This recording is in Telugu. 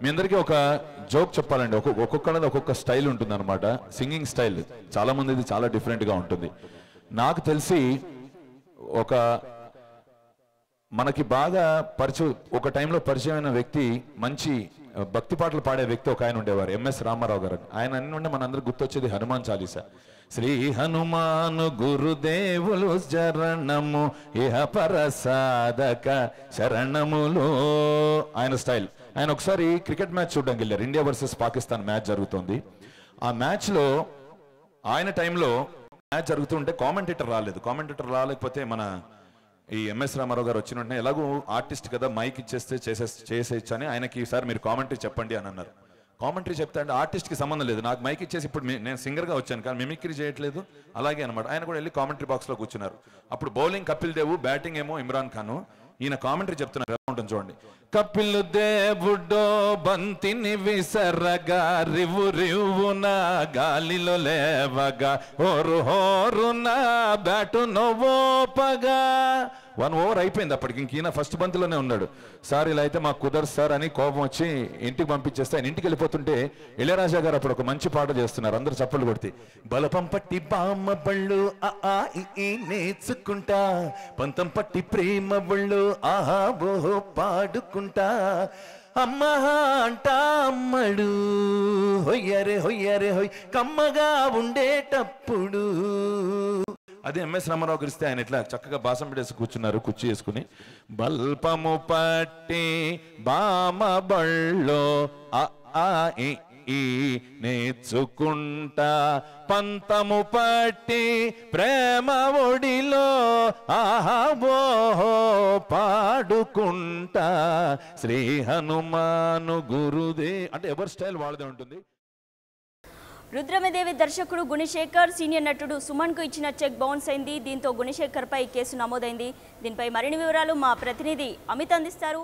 మీ అందరికీ ఒక జోక్ చెప్పాలండి. ఒక్కొక్కళ్ళది ఒక్కొక్క స్టైల్ ఉంటుంది అనమాట. సింగింగ్ స్టైల్ చాలా మందిది చాలా డిఫరెంట్గా ఉంటుంది. నాకు తెలిసి మనకి బాగా ఒక టైంలో పరిచయమైన వ్యక్తి, మంచి భక్తి పాటలు పాడే వ్యక్తి ఒక ఆయన ఉండేవారు, ఎంఎస్ రామారావు గారు. ఆయన అన్ని నుండి మనందరికి గుర్తొచ్చేది హనుమాన్ చాలీసా. శ్రీ హనుమాను గురుదేవులు శరణము ఇహ పరసాదక శరణములు, ఆయన స్టైల్. ఆయన ఒకసారి క్రికెట్ మ్యాచ్ చూడడానికి వెళ్ళారు. ఇండియా వర్సెస్ పాకిస్తాన్ మ్యాచ్ జరుగుతుంది. ఆ మ్యాచ్లో ఆయన టైంలో మ్యాచ్ జరుగుతుంటే కామెంటేటర్ రాలేకపోతే మన ఈ ఎంఎస్ రామారావు గారు వచ్చిన వెంటనే ఎలాగో ఆర్టిస్ట్ కదా, మైక్ ఇచ్చేస్తే చేసేయచ్చు అని ఆయనకి ఈసారి మీరు కామెంటరీ చెప్పండి అని అన్నారు. కామెంటరీ చెప్తా అంటే ఆర్టిస్ట్కి సంబంధం లేదు, నాకు మైక్ ఇచ్చేసి ఇప్పుడు నేను సింగర్గా వచ్చాను కానీ మిమిక్రీ చేయట్లేదు అలాగే అనమాట. ఆయన కూడా వెళ్ళి కామెంటరీ బాక్స్లో కూర్చున్నారు. అప్పుడు బౌలింగ్ కపిల్ దేవ్, బ్యాటింగ్ ఏమో ఇమ్రాన్ ఖాన్. ఈయన కామెంటరీ చెప్తున్నారు, ఎలా ఉంటుంది చూడండి. కపిల్ దేవుడో బంతిని విసరగా రివు రివున గాలిలో లేవగా హోరు హోరున బ్యాటు నవ్వోపగా. 1 ఓవర్ అయిపోయింది అప్పటికి. ఇంక ఫస్ట్ బంతిలోనే ఉన్నాడు. సార్ ఇలా అయితే మాకు కుదరదు సార్ అని కోపం వచ్చి ఇంటికి పంపించేస్తే ఆయన ఇంటికి వెళ్ళిపోతుంటే ఇళయరాజా గారు అప్పుడు ఒక మంచి పాట చేస్తున్నారు. అందరూ చప్పలు కొడితే, బలపం పట్టి బామ్మ బళ్ళు నేర్చుకుంటా, పంతం పట్టి ప్రేమ బళ్ళు ఆహా ఓహో పాడుకుంటా, అమ్మ అంట అమ్మడు హొయ్యరే హొయ్యరే హొయ్ కమ్మగా ఉండేటప్పుడు. అదే ఎంఎస్ రామారావు గారిస్తే ఆయన ఇట్లా చక్కగా బాసం పెట్టేసి కూర్చున్నారు, కుర్చీ వేసుకుని. బల్పము పట్టి బామ బళ్ళో నేర్చుకుంటా, పంతము పట్టి ప్రేమ ఒడిలో ఆహాబో పాడుకుంటా, శ్రీ హనుమాను గురుదే. అంటే ఎవరి స్టైల్ వాళ్ళదే ఉంటుంది. రుద్రమదేవి దర్శకుడు గుణశేఖర్ సీనియర్ నటుడు సుమన్కు ఇచ్చిన చెక్ బౌన్స్ అయింది. దీంతో గుణశేఖర్పై కేసు నమోదైంది. దీనిపై మరిన్ని వివరాలు మా ప్రతినిధి అమిత్ అందిస్తారు.